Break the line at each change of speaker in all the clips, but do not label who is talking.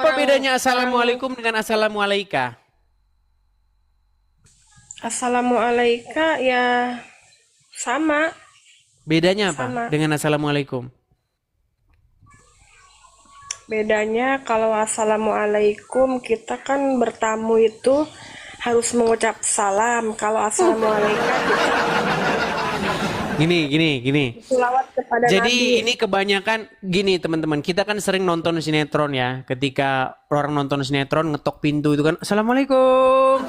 Apa bedanya assalamualaikum dengan assalamualaika?
Assalamualaikum ya sama,
Bedanya apa
sama.
dengan assalamualaikum?
Bedanya kalau assalamualaikum kita kan bertamu itu harus mengucap salam. Kalau assalamualaikum kita
Gini.
selawat kepada
Jadi
Nabi.
ini kebanyakan gini teman-teman. Kita kan sering nonton sinetron ya. Ketika orang nonton sinetron ngetok pintu itu kan, assalamualaikum,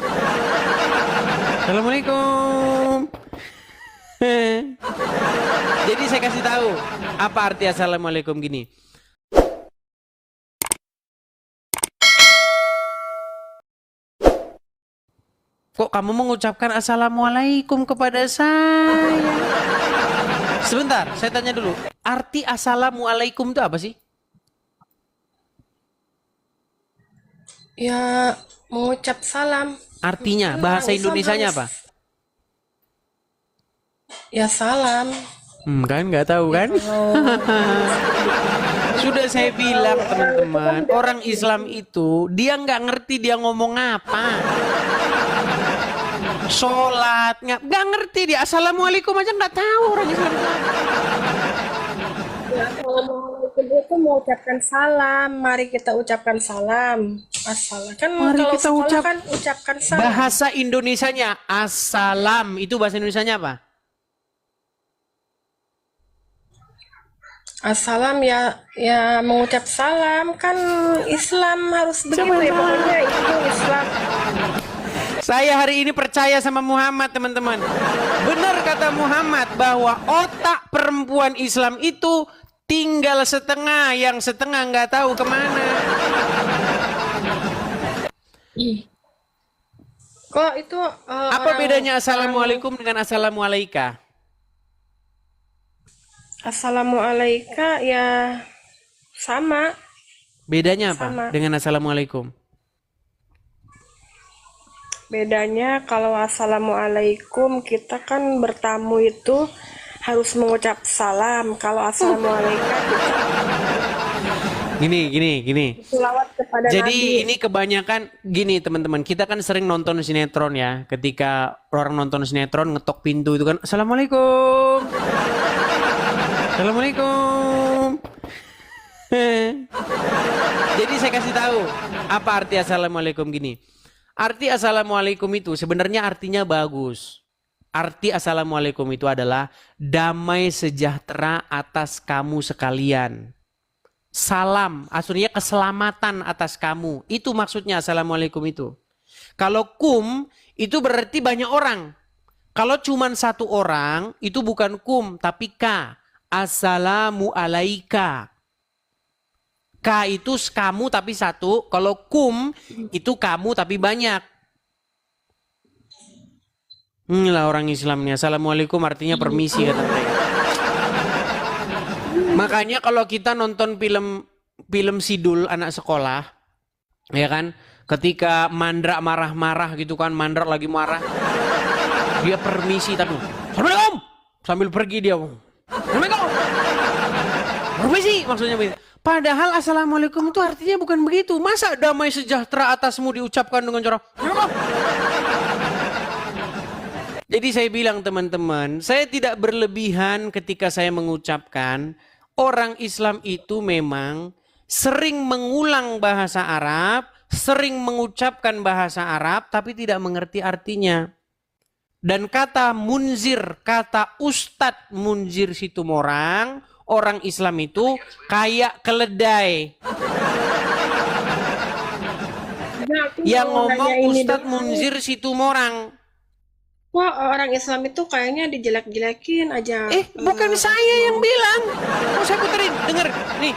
assalamualaikum. Jadi saya kasih tahu apa arti assalamualaikum gini. Kok kamu mengucapkan assalamualaikum kepada saya? Sebentar, saya tanya dulu. Arti assalamualaikum itu apa sih?
Ya mengucap salam.
Artinya,
Kan orang
bahasa
Islam
Indonesianya
harus
apa?
ya salam.
Kan nggak tahu
Ya
kan?
kalau
Sudah saya bilang teman-teman, orang Islam itu dia nggak ngerti dia ngomong apa. Sholat nggak ngerti dia. Assalamualaikum aja nggak tahu orang Islam.
ya, assalamualaikum itu mengucapkan salam. Mari kita ucapkan salam. Assalam. Kan
Mari
kalau
kita
sekolah kan ucapkan salam.
bahasa Indonesianya assalam. Itu bahasa Indonesianya apa?
Assalam ya mengucap salam kan Islam harus begitu
Siapa
ya
yang
pokoknya itu Islam.
Saya hari ini percaya sama Muhammad teman-teman. Benar kata Muhammad bahwa otak perempuan Islam itu tinggal setengah, yang setengah nggak tahu kemana.
Kok itu
Apa bedanya assalamualaikum dengan assalamualaika?
Assalamualaikum ya sama,
Bedanya apa
sama.
dengan assalamualaikum?
Bedanya kalau assalamualaikum kita kan bertamu itu harus mengucap salam. Kalau assalamualaikum kita
Gini.
selawat kepada
Jadi
Nabi.
ini kebanyakan gini teman-teman. Kita kan sering nonton sinetron ya. Ketika orang nonton sinetron ngetok pintu itu kan, assalamualaikum, assalamualaikum. Jadi saya kasih tahu apa arti assalamualaikum gini. Arti assalamualaikum itu sebenarnya artinya bagus. Arti assalamualaikum itu adalah damai sejahtera atas kamu sekalian. Salam, aslinya keselamatan atas kamu. Itu maksudnya assalamualaikum itu. Kalau kum itu berarti banyak orang. Kalau cuma satu orang itu bukan kum tapi ka. Assalamu alaika. Ka itu kamu tapi satu. Kalau kum itu kamu tapi banyak. Inilah orang Islamnya. Assalamualaikum artinya permisi kata mereka. Makanya kalau kita nonton film sidul anak sekolah, ya kan, ketika Mandra marah-marah gitu kan, Mandra lagi marah, dia permisi tapi, assalamualaikum, sambil pergi dia, assalamualaikum, permisi maksudnya begitu. Padahal assalamualaikum itu artinya bukan begitu. Masa damai sejahtera atasmu diucapkan dengan cara, jadi saya bilang teman-teman, saya tidak berlebihan ketika saya mengucapkan. Orang Islam itu memang sering mengulang bahasa Arab, sering mengucapkan bahasa Arab, tapi tidak mengerti artinya. Dan kata munzir, kata Ustadz Munzir Situmorang, orang Islam itu kayak keledai. Yang ngomong Ustadz Munzir Situmorang.
Wah, orang Islam itu kayaknya dijelek-jelekin aja.
Bukan saya yang bilang. Mau saya puterin, denger. Nih.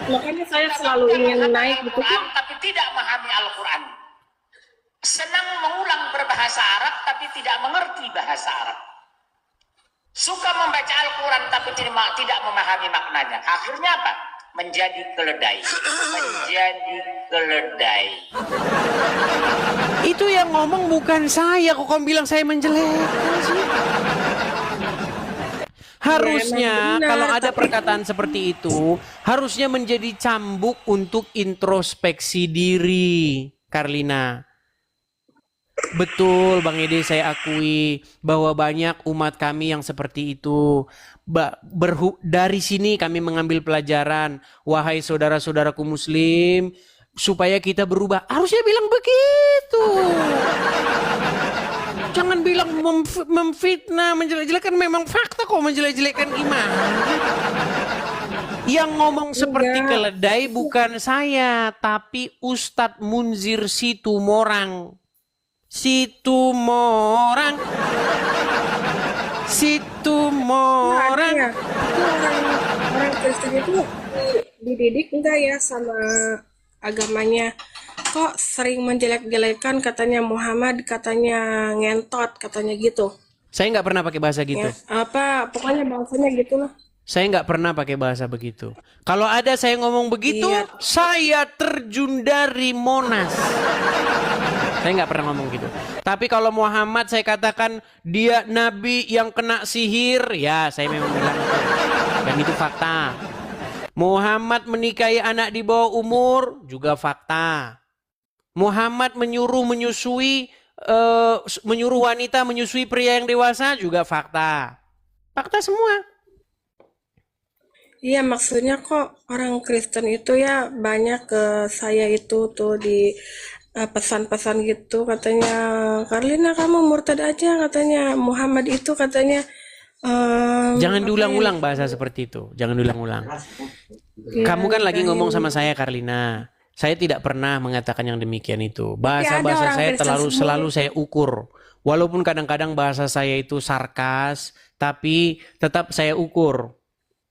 Makanya saya selalu ingin naik gitu.
Tapi tidak memahami Al-Quran. Senang mengulang berbahasa Arab tapi tidak mengerti bahasa Arab. Suka membaca Al-Quran tapi tidak memahami maknanya. Akhirnya apa? Menjadi keledai. Menjadi keledai.
Itu yang ngomong bukan saya. Kok kamu bilang saya menjelekkan sih? Harusnya
benar,
kalau ada
tapi
perkataan seperti itu, harusnya menjadi cambuk untuk introspeksi diri, Karlina. Betul Bang Ede, saya akui bahwa banyak umat kami yang seperti itu. Dari sini kami mengambil pelajaran, wahai saudara-saudaraku muslim, supaya kita berubah. Harusnya bilang begitu. Jangan bilang memfitnah, menjelek-jelekan. Memang fakta kok menjelek-jelekan iman. Yang ngomong seperti
enggak.
keledai bukan saya, tapi Ustadz Munzir Situmorang. Situmorang.
Enggak ada
Situmorang.
ya. Itu orang Kristen itu dididik enggak ya sama agamanya? Kok sering menjelek-jelekan katanya Muhammad, katanya ngentot, katanya gitu.
Saya nggak pernah pakai bahasa gitu.
Ya, apa pokoknya bangsanya gitu lah.
Saya nggak pernah pakai bahasa begitu. Kalau ada saya ngomong begitu,
Iya.
saya terjun dari Monas. Saya nggak pernah ngomong gitu. Tapi kalau Muhammad saya katakan dia nabi yang kena sihir, ya saya memang bilang itu. Dan itu fakta. Muhammad menikahi anak di bawah umur, juga fakta. Muhammad menyuruh wanita menyusui pria yang dewasa, juga fakta. Fakta semua.
Iya, maksudnya kok orang Kristen itu ya banyak ke saya itu tuh di pesan-pesan gitu katanya, Karlina kamu murtad aja, katanya Muhammad itu katanya
Jangan
apa ya?
diulang-ulang bahasa seperti itu. Jangan diulang-ulang.
Ya,
Kamu kan lagi ngomong
nikahin.
sama saya, Karlina. Saya tidak pernah mengatakan yang demikian itu.
Tapi ada
Bahasa-bahasa
orang
saya
Kristen semua.
selalu saya ukur. Walaupun kadang-kadang bahasa saya itu sarkas, tapi tetap saya ukur.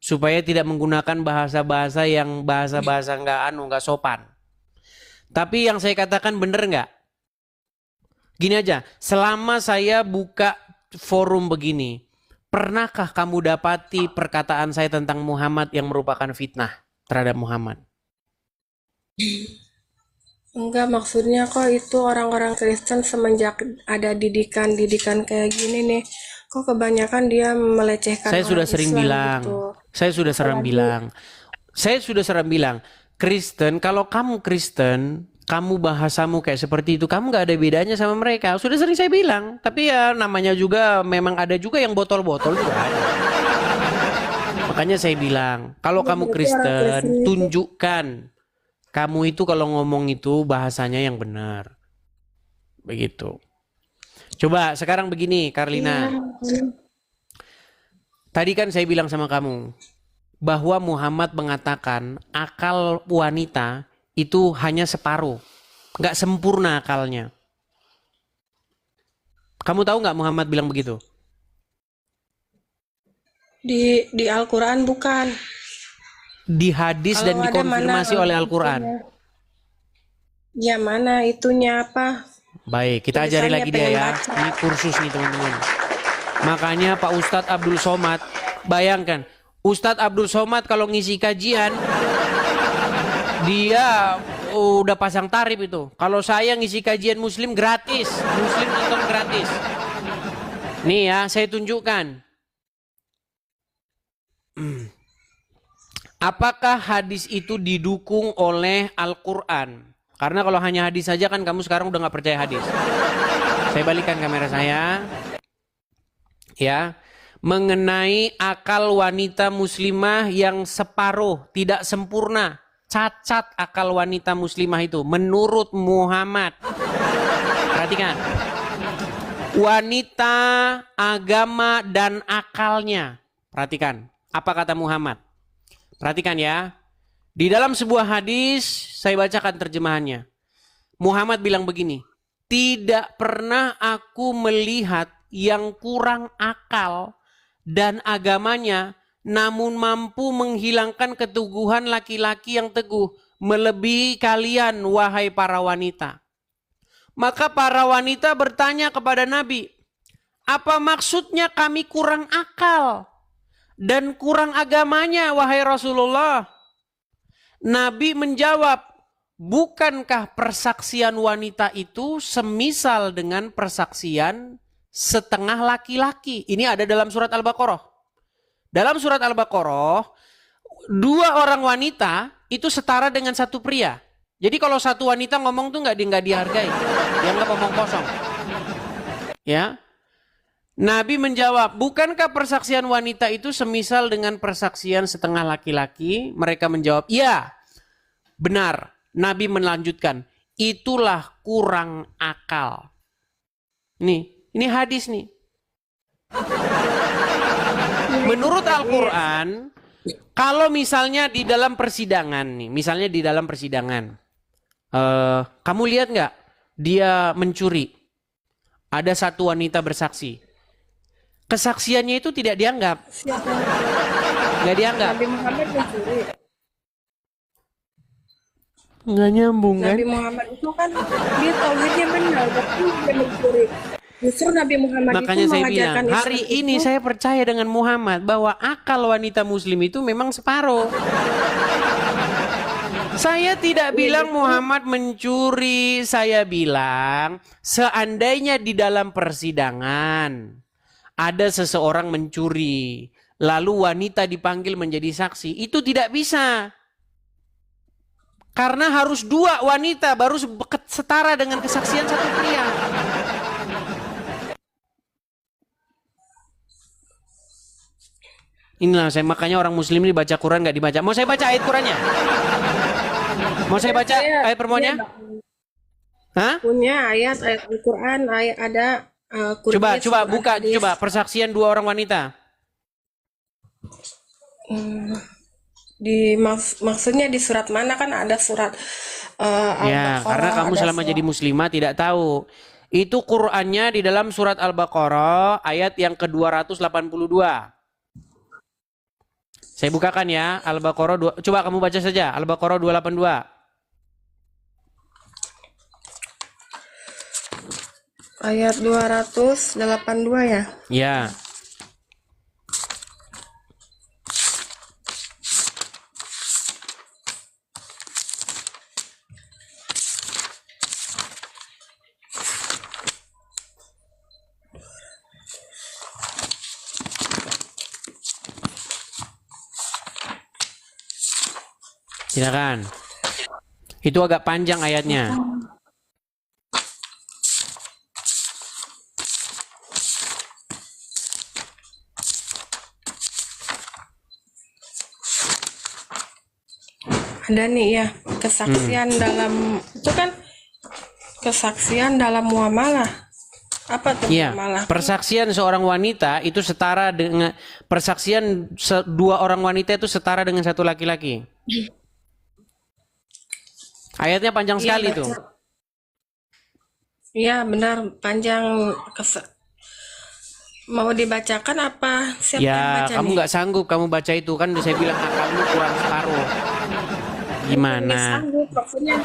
Supaya tidak menggunakan bahasa-bahasa yang bahasa-bahasa nggak sopan. Tapi yang saya katakan bener nggak? Gini aja, selama saya buka forum begini, pernahkah kamu dapati perkataan saya tentang Muhammad yang merupakan fitnah terhadap Muhammad?
Enggak, maksudnya kok itu orang-orang Kristen semenjak ada didikan-didikan kayak gini nih, kok kebanyakan dia melecehkan
Saya sudah
orang
sering
Islam
bilang,
gitu.
saya sudah sering bilang, Kristen, kalau kamu Kristen, kamu bahasamu kayak seperti itu, kamu gak ada bedanya sama mereka. Sudah sering saya bilang, tapi ya namanya juga, memang ada juga yang botol-botol juga ada. Makanya saya bilang, kalau kamu
Berarti orang Kristen
Kristen,
itu
tunjukkan kamu itu kalau ngomong itu bahasanya yang benar. Begitu. Coba sekarang begini,
iya,
Karlina. Tadi kan saya bilang sama kamu bahwa Muhammad mengatakan akal wanita itu hanya separuh, nggak sempurna akalnya. Kamu tahu nggak Muhammad bilang begitu?
di Al-Quran bukan.
Di hadis dan
Kalau ada mana
dikonfirmasi oleh Al-Quran.
itunya? Ya mana itunya apa?
Baik, kita ajari
Tulisannya
lagi dia
pengen
ya.
baca.
Ini kursus nih teman-teman. Makanya Pak Ustadz Abdul Somad, bayangkan, Ustadz Abdul Somad kalau ngisi kajian, dia udah pasang tarif itu. Kalau saya ngisi kajian Muslim gratis, Muslim nonton gratis. Nih ya, saya tunjukkan. Apakah hadis itu didukung oleh Al-Quran? Karena kalau hanya hadis saja kan kamu sekarang udah nggak percaya hadis. Saya balikan kamera saya. Ya, mengenai akal wanita muslimah yang separuh, tidak sempurna. Cacat akal wanita muslimah itu menurut Muhammad. Perhatikan. Wanita, agama, dan akalnya. Perhatikan. Apa kata Muhammad? Perhatikan ya. Di dalam sebuah hadis, saya bacakan terjemahannya. Muhammad bilang begini. Tidak pernah aku melihat yang kurang akal dan agamanya, namun mampu menghilangkan keteguhan laki-laki yang teguh, melebihi kalian, wahai para wanita. Maka para wanita bertanya kepada Nabi, apa maksudnya kami kurang akal dan kurang agamanya, wahai Rasulullah? Nabi menjawab, bukankah persaksian wanita itu semisal dengan persaksian setengah laki-laki? Ini ada dalam surat Al-Baqarah. Dalam surat Al-Baqarah, 2 orang wanita itu setara dengan 1 pria. Jadi kalau 1 wanita ngomong tuh nggak dihargai, dianggap omong kosong. Ya, Nabi menjawab, bukankah persaksian wanita itu semisal dengan persaksian setengah laki-laki? Mereka menjawab, iya, benar. Nabi melanjutkan, itulah kurang akal. Ini hadis nih. Menurut Al-Quran, kalau misalnya di dalam persidangan nih, misalnya di dalam persidangan, kamu lihat nggak dia mencuri? Ada 1 wanita bersaksi. Kesaksiannya itu tidak dianggap.
Siapa?
Nggak dianggap.
Nabi Muhammad mencuri.
Nggak nyambung kan?
Nabi Muhammad itu kan dia tauhidnya benar, tapi dia mencuri. Justru Nabi Muhammad
Makanya
itu
saya
mengajarkan
bilang, hari
Islam
ini
itu,
saya percaya dengan Muhammad bahwa akal wanita muslim itu memang separuh. Saya tidak bilang Muhammad mencuri, saya bilang seandainya di dalam persidangan ada seseorang mencuri, lalu wanita dipanggil menjadi saksi, itu tidak bisa. Karena harus 2 wanita baru setara dengan kesaksian 1 pria. Inilah saya, makanya orang muslim ini baca Quran nggak dibaca. Mau saya baca ayat Qurannya? Mau saya baca ayat permohonnya? Hah?
punya ayat Al-Quran, ayat ada Qur'an,
Coba
surat
buka,
hadis.
coba persaksian 2 orang wanita.
Maksudnya di surat mana, kan ada surat
Ya,
Al-Baqarah,
karena kamu
ada
selama
surat-
jadi muslimah tidak tahu. Itu Qur'annya di dalam surat Al-Baqarah ayat yang ke-282. Saya bukakan ya, Al-Baqarah 2. Coba kamu baca saja, Al-Baqarah 282.
ayat 282 ya.
Ya. Silakan. Itu agak panjang ayatnya.
Ada nih ya, kesaksian dalam itu kan kesaksian dalam muamalah. Apa tuh
Iya,
muamalah?
persaksian seorang wanita itu setara dengan persaksian 2 orang wanita itu setara dengan 1 laki-laki. Ayatnya panjang
Iya,
sekali
betul.
tuh.
Iya benar, panjang. Mau dibacakan apa? Siapa yang
Ya,
baca
kamu
nih?
nggak sanggup kamu baca itu kan udah saya bilang akalmu kurang separuh.
Nggak
Gimana?
sanggup, maksudnya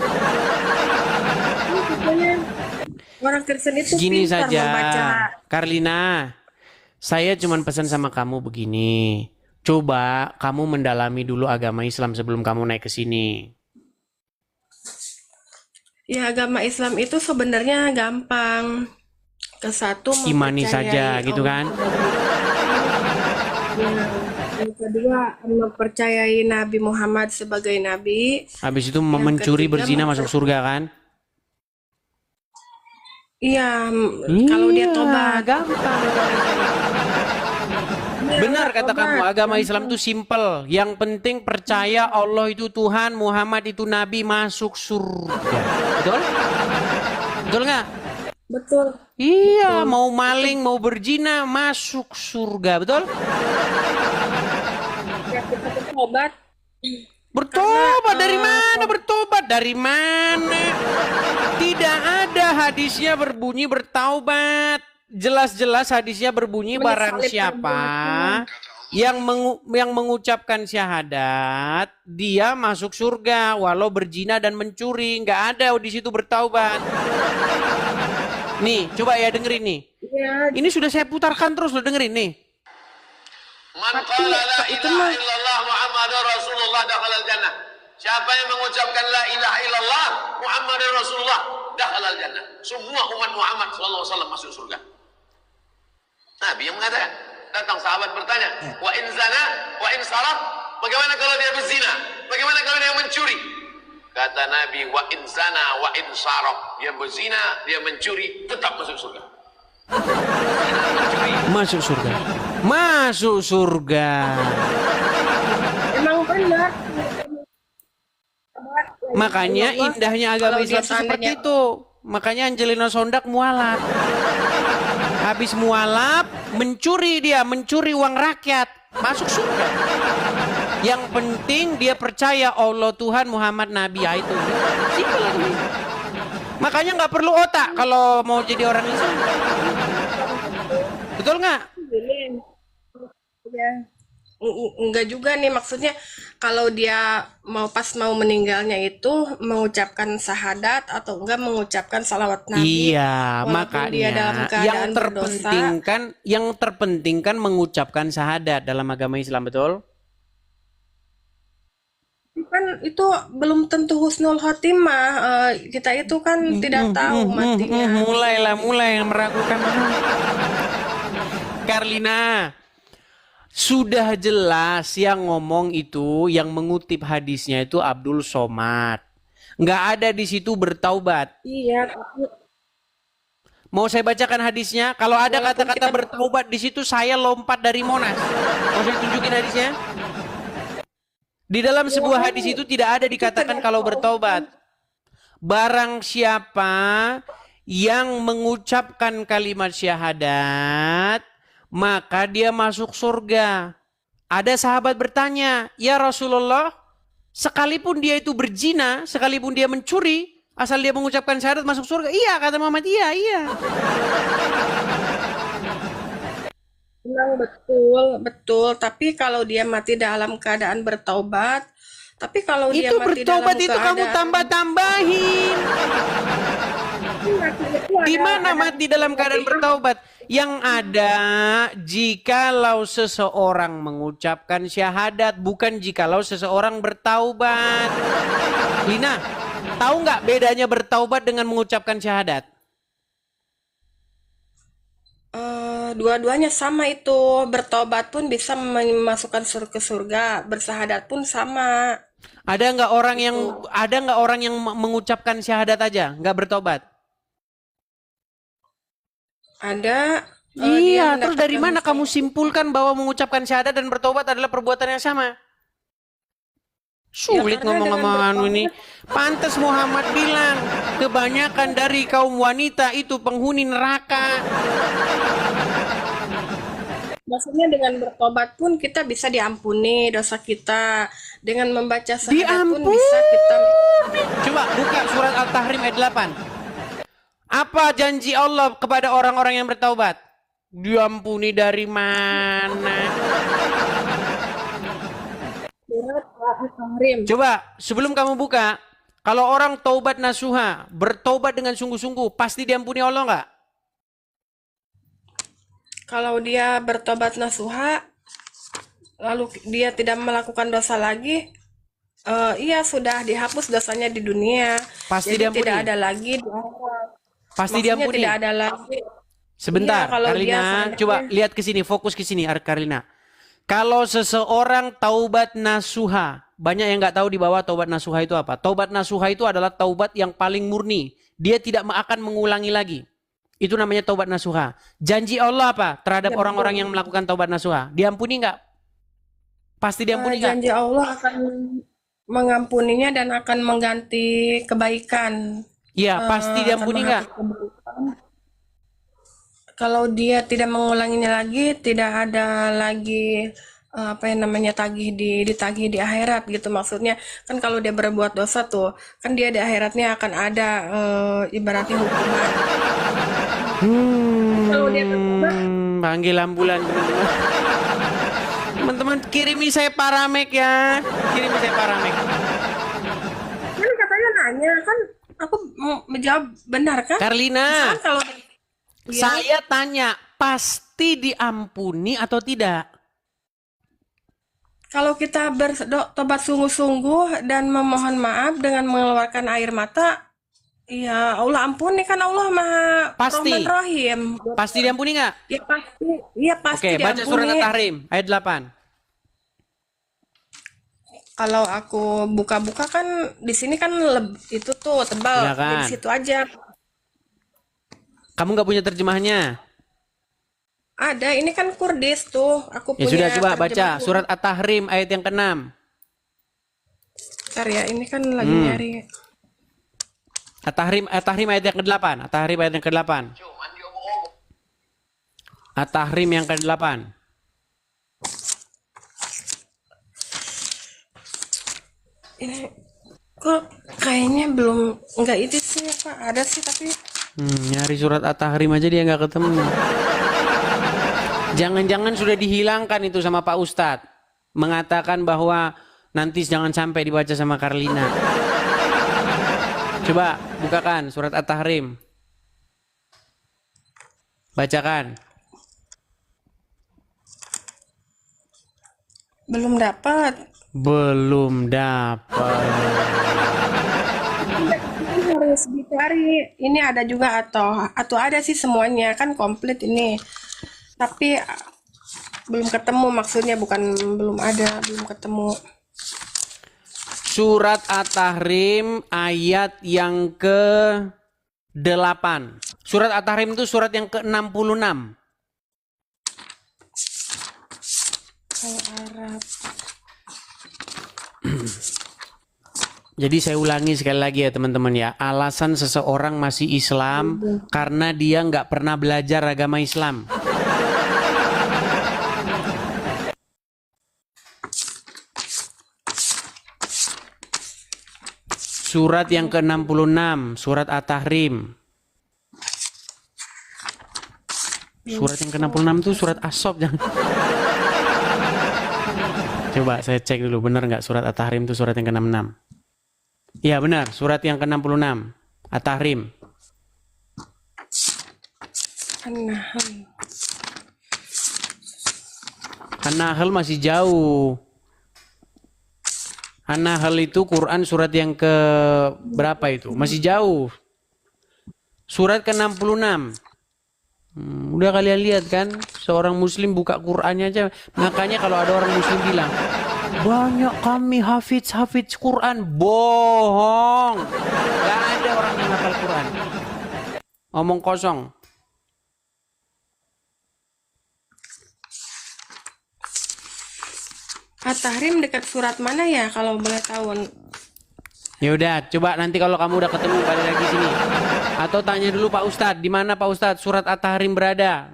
orang Kristen itu
Gini
pintar
saja,
membaca.
Karlina. Saya cuma pesan sama kamu begini. Coba kamu mendalami dulu agama Islam sebelum kamu naik ke sini.
Ya, agama Islam itu sebenarnya gampang. Kesatu
Imani
mempercayai
saja gitu
Allah
kan.
Ya, yang kedua mempercayai Nabi Muhammad sebagai nabi.
Habis itu
Yang
mencuri
ketiga
berzina masuk surga kan?
Iya, kalau dia tobat.
gampang. Benar kata
tobat.
kamu, agama Islam itu simple. Yang penting percaya Allah itu Tuhan, Muhammad itu Nabi, masuk surga. Betul? Betul nggak?
Betul.
Iya, mau maling, mau berzina, masuk surga. Betul?
Ya, kita bertobat.
Bertobat dari mana? Bertobat dari mana? Tidak ada hadisnya berbunyi bertaubat. Jelas-jelas hadisnya berbunyi barang
Menyesali
siapa
perbuatan.
yang mengucapkan syahadat, dia masuk surga walau berzina dan mencuri. Nggak ada di situ bertaubat. Nih, coba ya dengerin nih.
Ya,
Ini sudah saya putarkan terus lo dengerin nih.
Man
Tapi
qala la
itu
ilaha
mah-
illallah Muhammadur Rasulullah dakhalal jannah. Siapa yang mengucapkan la ilaha illallah Muhammadur Rasulullah dakhalal jannah. Semua umat Muhammad sallallahu alaihi wasallam masuk surga. Nabi yang mengatakan.
Datang sahabat bertanya, wa in zana, wa in sarak, bagaimana kalau dia berzina? Bagaimana kalau dia mencuri? Kata Nabi, wa in zana, wa in sarak, dia berzina, dia mencuri, tetap masuk surga.
Masuk surga. Masuk surga.
Emang benar.
Makanya
Allah,
indahnya agama
kalau dia
Islam itu seperti
seandainya-
itu. Makanya Angelina Sondak mualaf. Habis mualaf, mencuri uang rakyat, masuk surga. Yang penting dia percaya Allah Tuhan, Muhammad Nabi, ya itu. Simpel aja. Makanya nggak perlu otak kalau mau jadi orang Islam. Betul nggak?
Gini. Ya. Enggak juga nih, maksudnya kalau dia pas mau meninggalnya itu mengucapkan syahadat atau enggak mengucapkan salawat Nabi.
Iya,
walaupun dia dalam
makanya
keadaan berdosa.
yang terpenting kan mengucapkan syahadat dalam agama Islam, betul?
Kan itu belum tentu husnul khotimah. Kita itu kan tidak tahu matinya.
Mulai meragukan. Karlina, sudah jelas yang ngomong itu, yang mengutip hadisnya itu Abdul Somad. Nggak ada di situ bertaubat.
Iya, tapi
Mau saya bacakan hadisnya? Kalau ada
Walaupun
kata-kata
kita-
bertaubat di situ, saya lompat dari Monas. Mau saya tunjukin hadisnya? Di dalam sebuah hadis itu tidak ada dikatakan kalau bertaubat. Barang siapa yang mengucapkan kalimat syahadat, maka dia masuk surga. Ada sahabat bertanya, ya Rasulullah, sekalipun dia itu berzina, sekalipun dia mencuri, asal dia mengucapkan syahadat masuk surga. Iya, kata Muhammad, iya.
memang betul. Tapi kalau dia mati dalam keadaan bertaubat, tapi kalau dia
Itu
mati
bertobat
dalam
itu kamu
keadaan-
tambah-tambahin. Di mana mati dalam keadaan bertaubat? Yang ada jikalau seseorang mengucapkan syahadat, bukan jikalau seseorang bertaubat. Lina, tahu nggak bedanya bertaubat dengan mengucapkan syahadat?
Dua-duanya sama itu. Bertobat pun bisa memasukkan ke surga, bersahadat pun sama.
Ada nggak orang yang mengucapkan syahadat aja, nggak bertobat?
Ada.
Iya,
dia
terus dari mana
mendapatkan
kamu simpulkan bahwa mengucapkan syahadat dan bertobat adalah perbuatan yang sama? Sulit
karena
ngomong sama
dengan
anu ini. Pantas Muhammad bilang, kebanyakan dari kaum wanita itu penghuni neraka.
Maksudnya dengan bertobat pun kita bisa diampuni dosa kita. Dengan membaca syahadat pun
Diampuni.
bisa kita.
Coba buka surat Al-Tahrim ayat 8. Apa janji Allah kepada orang-orang yang bertaubat? Diampuni dari mana?
Surat Al-Tahrim.
Coba sebelum kamu buka, kalau orang taubat nasuha, bertaubat dengan sungguh-sungguh, pasti diampuni Allah nggak?
Kalau dia bertobat nasuha, lalu dia tidak melakukan dosa lagi, iya sudah dihapus dosanya di dunia.
Pasti
Jadi
diampuni.
tidak ada lagi di akhirat.
Pasti
Maksudnya
diampuni.
tidak ada lagi.
Sebentar,
Iya, kalau dia
Karlina,
seandainya-
coba lihat ke sini, fokus ke sini, Karlina. Kalau seseorang taubat nasuha, banyak yang nggak tahu di bawah taubat nasuha itu apa. Taubat nasuha itu adalah taubat yang paling murni. Dia tidak akan mengulangi lagi. Itu namanya taubat nasuha. Janji Allah apa terhadap
Ya,
orang-orang
betul.
yang melakukan taubat nasuha? Diampuni nggak? Pasti diampuni nggak?
Janji Allah akan mengampuninya dan akan mengganti kebaikan.
Iya, pasti diampuni nggak?
Kalau dia tidak mengulanginya lagi, tidak ada lagi apa yang namanya ditagih di akhirat gitu. Maksudnya kan kalau dia berbuat dosa tuh, kan dia di akhiratnya akan ada ibaratnya hukuman. Kalau dia bertobat,
Panggil ambulan teman-teman. Teman-teman kirimi saya paramek ya. Kirimi saya paramek.
kan katanya nanya kan aku mau menjawab benar kan?
Karlina,
Kan kalau
saya tanya, pasti diampuni atau tidak?
Kalau kita bertobat sungguh-sungguh dan memohon maaf dengan mengeluarkan air mata, Iya, Allah ampuni kan Allah Maha
Pasti.
Rahman Rahim.
Pasti diampuni nggak?
Ya pasti, iya pasti
Oke, baca surat
diampuni.
At-Tahrim ayat 8.
Kalau aku buka-buka kan di sini kan itu tuh tebal,
Silakan.
di situ aja.
Kamu nggak punya terjemahnya?
Ada, ini kan Kurdis tuh. Aku
Ya
punya
sudah, coba baca
terjemahan.
surat At-Tahrim ayat yang ke-6.
Bentar ya, ini kan lagi
Hmm.
nyari.
At-Tahrim ayat yang ke-8. At-Tahrim ayat yang ke-8. At-Tahrim yang ke-8.
Ini kok kayaknya belum, enggak itu sih Pak. Ada sih tapi
Nyari surat At-Tahrim aja dia nggak ketemu. Jangan-jangan sudah dihilangkan itu sama Pak Ustadz. Mengatakan bahwa nanti jangan sampai dibaca sama Karlina. Coba bukakan surat At-Tahrim. Bacakan.
belum dapat.
Belum dapat.
Ini harus dicari. Ini ada juga atau ada sih semuanya kan komplit ini. Tapi belum ketemu maksudnya bukan belum ada, belum ketemu.
Surat At-Tahrim ayat yang ke-8. Surat At-Tahrim itu surat yang ke-66.
Kalau Arab.
Jadi saya ulangi sekali lagi ya teman-teman ya. Alasan seseorang masih Islam karena dia nggak pernah belajar agama Islam. Surat yang ke-66, surat At-Tahrim. Surat yang ke-66 itu surat As-Sof, jangan. Coba saya cek dulu benar nggak surat At-Tahrim itu surat yang ke-66. Iya benar, surat yang ke-66 At-Tahrim.
An-Nahl.
An-Nahl masih jauh. An-Nahl itu Quran surat yang ke berapa itu? Masih jauh. Surat ke-66. Udah kalian lihat kan, seorang muslim buka Qur'annya aja. Makanya kalau ada orang muslim bilang, banyak kami hafiz Quran. Bohong. Gak ada orang yang hafal Quran. Omong kosong.
At-Tahrim dekat surat mana ya kalau boleh tahu?
Ya udah, coba nanti kalau kamu udah ketemu balik lagi sini. Atau tanya dulu Pak Ustadz, di mana Pak Ustadz surat At-Tahrim berada?